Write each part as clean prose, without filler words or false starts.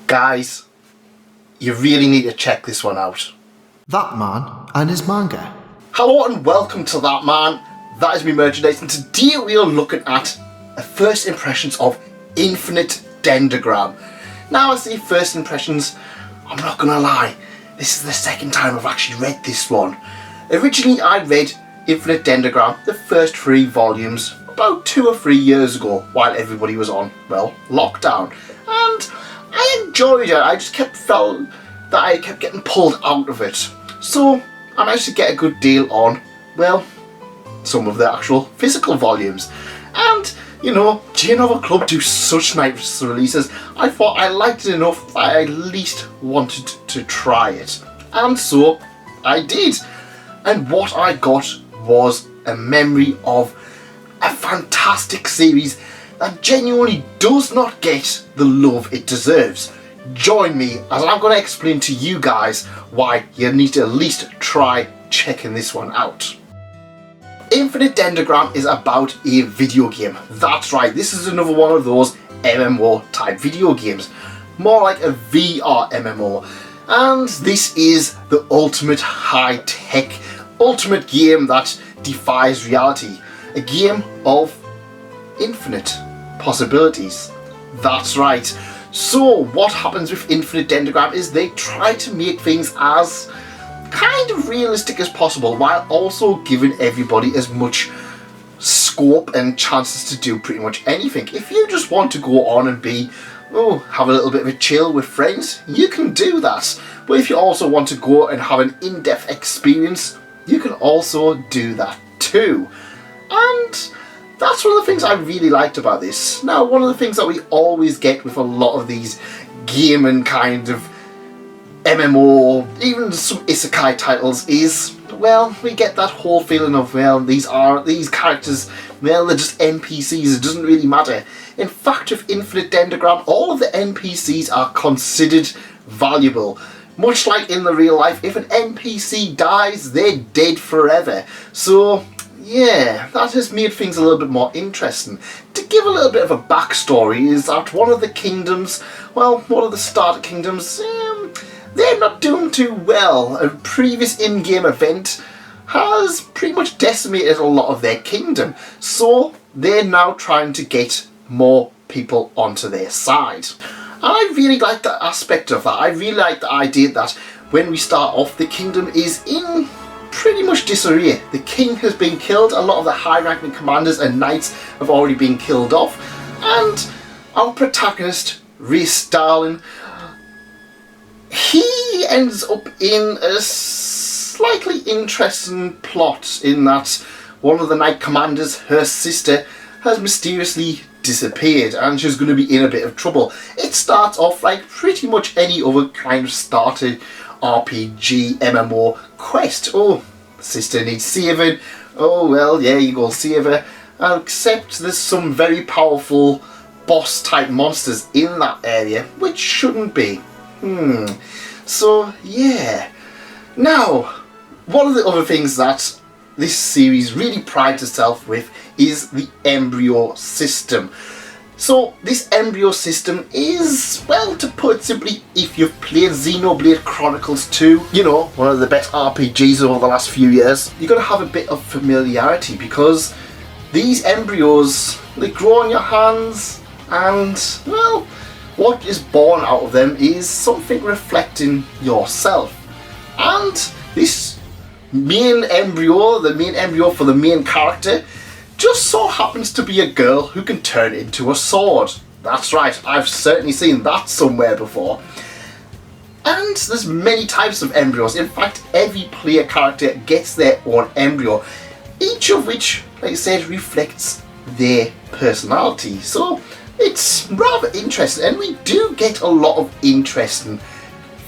Guys, you really need to check this one out. That Man and His Manga. Hello and welcome to That Man. That is me merchandise, and today we are looking at first impressions of Infinite Dendrogram. Now, I say first impressions, I'm not gonna lie, this is the second time I've actually read this one. Originally I read Infinite Dendrogram, the first 3 volumes, about 2 or 3 years ago while everybody was on, well, lockdown. And I enjoyed it. I just felt that I kept getting pulled out of it. So I managed to get a good deal on, well, some of the actual physical volumes. And, you know, J-Novel Club do such nice releases. I thought I liked it enough that I at least wanted to try it. And so I did. And what I got was a memory of a fantastic series that genuinely does not get the love it deserves. Join me as I'm going to explain to you guys why you need to at least try checking this one out. Infinite Dendrogram is about a video game. That's right, this is another one of those MMO type video games. More like a VRMMO. And this is the ultimate high-tech, ultimate game that defies reality. A game of infinite possibilities. That's right. So what happens with Infinite Dendrogram is they try to make things as kind of realistic as possible while also giving everybody as much scope and chances to do pretty much anything. If you just want to go on and have a little bit of a chill with friends, you can do that. But if you also want to go and have an in-depth experience, you can also do that too. And that's one of the things I really liked about this. Now, one of the things that we always get with a lot of these gaming kind of MMO, even some isekai titles, is, well, we get that whole feeling of, well, these characters, well, they're just NPCs, it doesn't really matter. In fact, with Infinite Dendrogram, all of the NPCs are considered valuable. Much like in the real life, if an NPC dies, they're dead forever. So yeah, that has made things a little bit more interesting. To give a little bit of a backstory is that one of the kingdoms, well, one of the starter kingdoms, they're not doing too well. A previous in-game event has pretty much decimated a lot of their kingdom. So they're now trying to get more people onto their side. And I really like that aspect of that. I really like the idea that when we start off, the kingdom is in pretty much disarray. The king has been killed, a lot of the high-ranking commanders and knights have already been killed off, and our protagonist, Reese Darling, he ends up in a slightly interesting plot in that one of the knight commanders, her sister, has mysteriously disappeared and she's going to be in a bit of trouble. It starts off like pretty much any other kind of starter RPG, MMO quest. Oh, sister needs saving. Oh, well, yeah, you go save her. Except there's some very powerful boss type monsters in that area, which shouldn't be. So, yeah. Now, one of the other things that this series really prides itself with is the Embryo system. So this Embryo system is, well, to put it simply, if you've played Xenoblade Chronicles 2, you know, one of the best RPGs over the last few years, you're going to have a bit of familiarity because these embryos, they grow on your hands and, well, what is born out of them is something reflecting yourself. And this main embryo, the main embryo for the main character, just so happens to be a girl who can turn into a sword. That's right, I've certainly seen that somewhere before. And there's many types of embryos. In fact, every player character gets their own embryo, each of which, like I said, reflects their personality. So it's rather interesting, and we do get a lot of interesting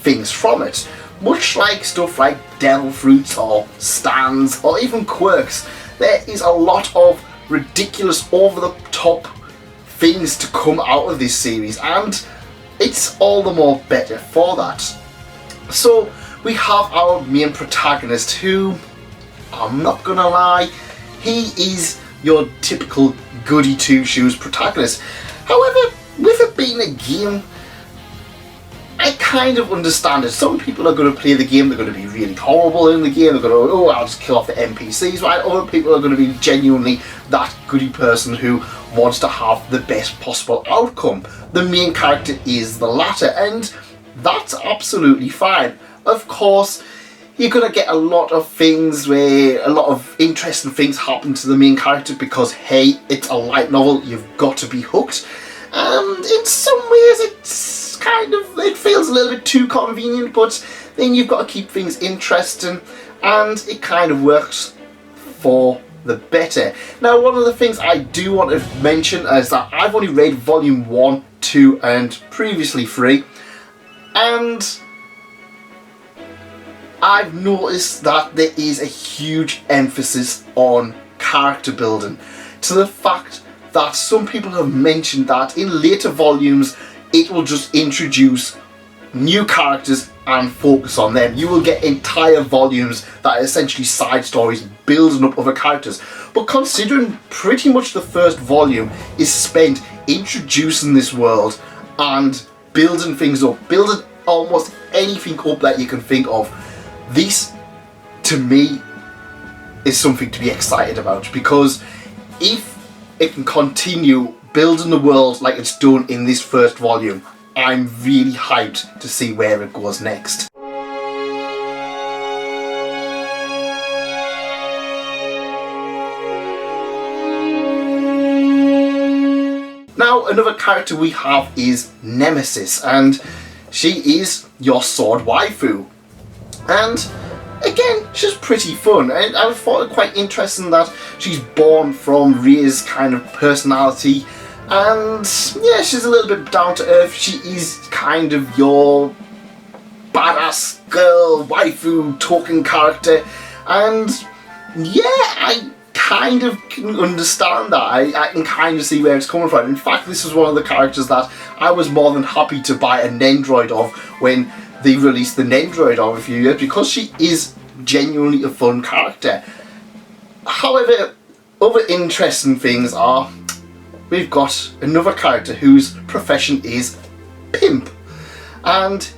things from it. Much like stuff like devil fruits or stands or even quirks, there is a lot of ridiculous, over-the-top things to come out of this series, and it's all the more better for that. So we have our main protagonist who, I'm not gonna lie, he is your typical goody two-shoes protagonist. However, with it being a game, kind of understand it. Some people are going to play the game, they're going to be really horrible in the game, they're going to, oh, I'll just kill off the NPCs, right? Other people are going to be genuinely that goody person who wants to have the best possible outcome. The main character is the latter, and that's absolutely fine. Of course, you're going to get a lot of things where a lot of interesting things happen to the main character because, hey, it's a light novel, you've got to be hooked. And in some ways it's kind of, it feels a little bit too convenient, but then you've got to keep things interesting, and it kind of works for the better. Now, one of the things I do want to mention is that I've only read volume 1, 2 and previously 3, and I've noticed that there is a huge emphasis on character building, to the fact that some people have mentioned that in later volumes it will just introduce new characters and focus on them. You will get entire volumes that are essentially side stories building up other characters. But considering pretty much the first volume is spent introducing this world and building things up, building almost anything up that you can think of, this to me is something to be excited about, because if it can continue building the world like it's done in this first volume, I'm really hyped to see where it goes next. Now, another character we have is Nemesis, and she is your sword waifu. And again, she's pretty fun. I thought it quite interesting that she's born from Rei's kind of personality, and yeah, she's a little bit down to earth. She is kind of your badass girl, waifu talking character, and yeah, I kind of can understand that. I can kind of see where it's coming from. In fact, this is one of the characters that I was more than happy to buy a Nendroid of when they released the Nendroid of a few years, because she is genuinely a fun character. However, other interesting things are, we've got another character whose profession is pimp, and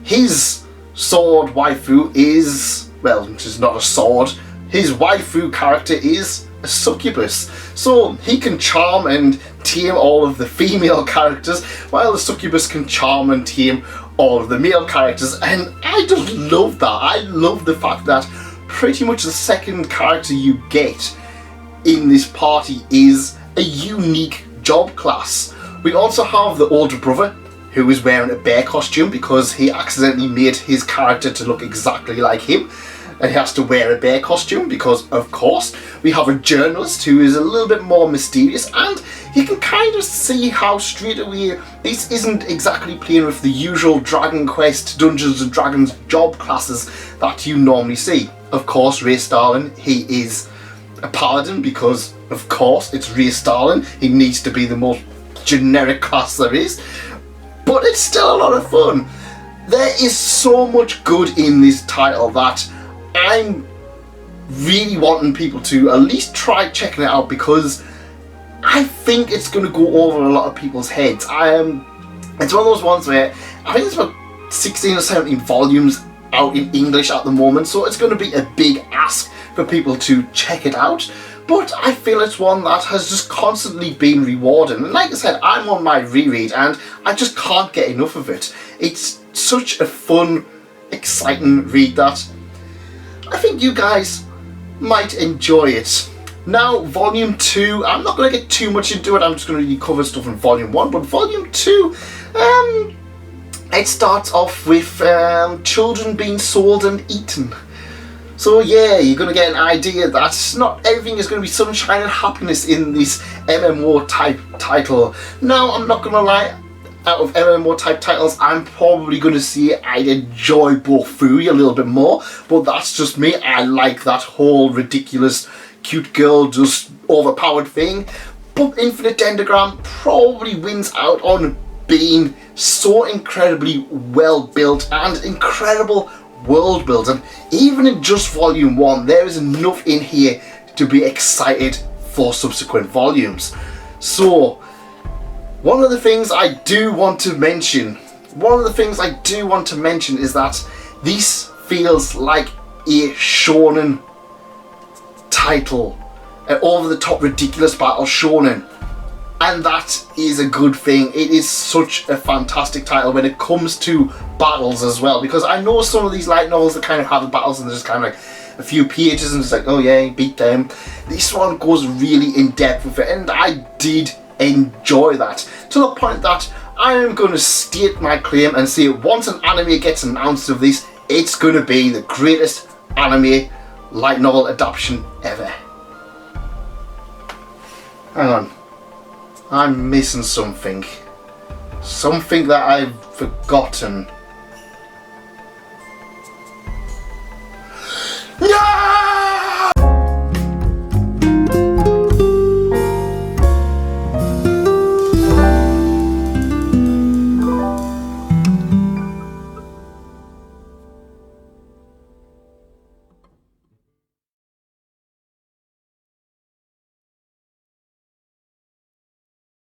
his sword waifu is, well, she's not a sword, his waifu character is a succubus, so he can charm and tame all of the female characters, while the succubus can charm and tame all of the male characters. And I just love that. I love the fact that pretty much the second character you get in this party is a unique job class. We also have the older brother, who is wearing a bear costume because he accidentally made his character to look exactly like him, and he has to wear a bear costume because, of course. We have a journalist who is a little bit more mysterious, and you can kind of see how straight away this isn't exactly playing with the usual Dragon Quest Dungeons and Dragons job classes that you normally see. Of course, Ray Starlin, he is a paladin because, of course, it's Ray Starlin. He needs to be the most generic class there is, but it's still a lot of fun. There is so much good in this title that I'm really wanting people to at least try checking it out, because I think it's going to go over a lot of people's heads. It's one of those ones where I think there's about 16 or 17 volumes out in English at the moment, so it's going to be a big ask for people to check it out. But I feel it's one that has just constantly been rewarding. And like I said, I'm on my reread and I just can't get enough of it. It's such a fun, exciting read that I think you guys might enjoy it. Now, volume 2, I'm not going to get too much into it, I'm just going to really cover stuff in volume 1, but volume 2, it starts off with children being sold and eaten. So yeah, you're going to get an idea that not everything is going to be sunshine and happiness in this MMO type title. Now, I'm not going to lie, out of MMO type titles, I'm probably going to say I'd enjoy Bofuri a little bit more, but that's just me. I like that whole ridiculous cute girl just overpowered thing. But Infinite Dendrogram probably wins out on being so incredibly well built and incredible world building. Even in just volume 1, there is enough in here to be excited for subsequent volumes. So one of the things I do want to mention one of the things I do want to mention is that this feels like a shonen title, an over-the-top ridiculous battle shonen, and that is a good thing. It is such a fantastic title when it comes to battles as well, because I know some of these light novels that kind of have the battles and they're just kind of like a few pages and it's like, oh yeah, beat them. This one goes really in depth with it, and I did enjoy that, to the point that I am going to state my claim and say once an anime gets announced of this, it's going to be the greatest anime light novel adaptation ever. Hang on, I'm missing something. Something that I've forgotten. No!